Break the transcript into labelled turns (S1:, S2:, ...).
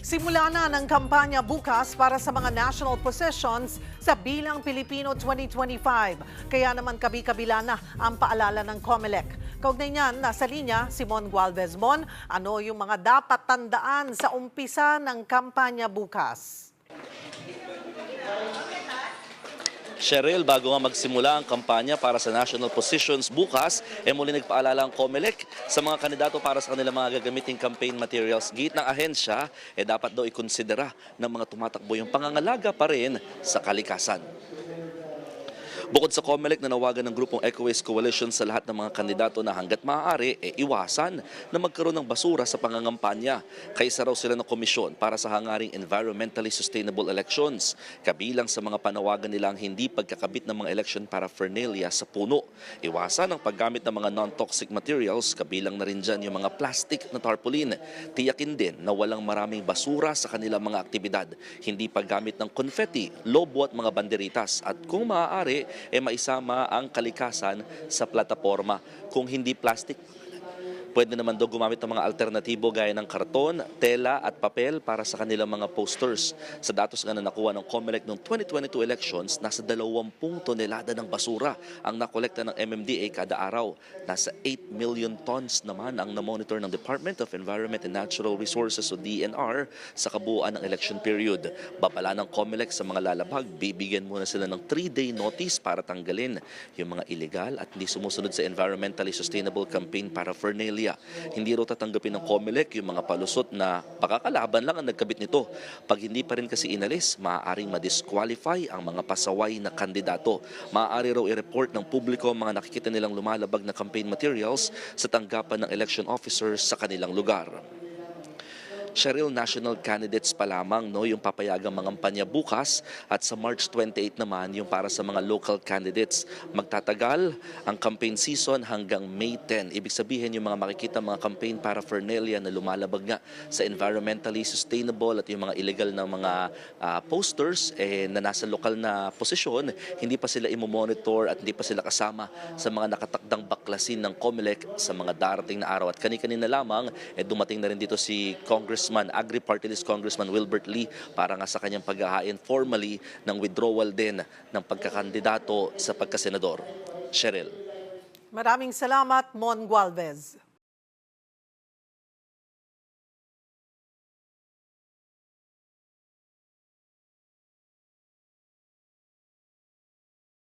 S1: Simula na ng kampanya bukas para sa mga national positions sa Bilang Pilipino 2025. Kaya naman kabi-kabila na ang paalala ng COMELEC. Kaugnay niyan, nasa linya si Mon Gualvez. Mon, ano yung mga dapat tandaan sa umpisa ng kampanya bukas?
S2: Cheryl, bago nga magsimula ang kampanya para sa national positions bukas, muli nagpaalala ang COMELEC sa mga kandidato para sa kanilang mga gagamiting campaign materials. Git ng ahensya, dapat daw ikonsidera ng mga tumatakbo yung pangangalaga pa rin sa kalikasan. Bukod sa COMELEC, nanawagan ng grupong Eco-Waste Coalition sa lahat ng mga kandidato na hanggat maaari, iwasan na magkaroon ng basura sa pangangampanya. Kaisa raw sila ng komisyon para sa hangaring environmentally sustainable elections. Kabilang sa mga panawagan nila ang hindi pagkakabit ng mga election paraphernalia sa puno. Iwasan ang paggamit ng mga non-toxic materials, kabilang na rin dyan yung mga plastic na tarpaulin. Tiyakin din na walang maraming basura sa kanilang mga aktibidad. Hindi paggamit ng confetti, lobo at mga banderitas. At kung maaari, maisama ang kalikasan sa plataforma. Kung hindi plastic, pwede naman daw gumamit ng mga alternatibo gaya ng karton, tela at papel para sa kanilang mga posters. Sa datos nga na nakuha ng COMELEC noong 2022 elections, nasa 20 tonelada ng basura ang nakolekta ng MMDA kada araw. Nasa 8 million tons naman ang namonitor ng Department of Environment and Natural Resources o DNR sa kabuuan ng election period. Babala ng COMELEC sa mga lalabag, bibigyan muna sila ng 3-day notice para tanggalin yung mga illegal at hindi sumusunod sa environmentally sustainable campaign paraphernalia. Hindi raw tatanggapin ng COMELEC yung mga palusot na pakakalaban lang ang nagkabit nito. Pag hindi pa rin kasi inalis, maaaring ma-disqualify ang mga pasaway na kandidato. Maaari raw i-report ng publiko ang mga nakikita nilang lumalabag na campaign materials sa tanggapan ng election officers sa kanilang lugar. Cheryl, national candidates pa lamang yung papayagang mangampanya bukas at sa March 28 naman yung para sa mga local candidates. Magtatagal ang campaign season hanggang May 10. Ibig sabihin yung mga makikita mga campaign paraphernalia na lumalabag nga sa environmentally sustainable at yung mga illegal na mga posters na nasa lokal na posisyon, hindi pa sila imomonitor at hindi pa sila kasama sa mga nakatakdang baklasin ng COMELEC sa mga darating na araw. At kani-kanina lamang dumating na rin dito si Agri-Party List Congressman Wilbert Lee para nga sa kanyang paghahain formally ng withdrawal din ng pagkakandidato sa pagkasenador. Cheryl.
S1: Maraming salamat, Mon Gualvez.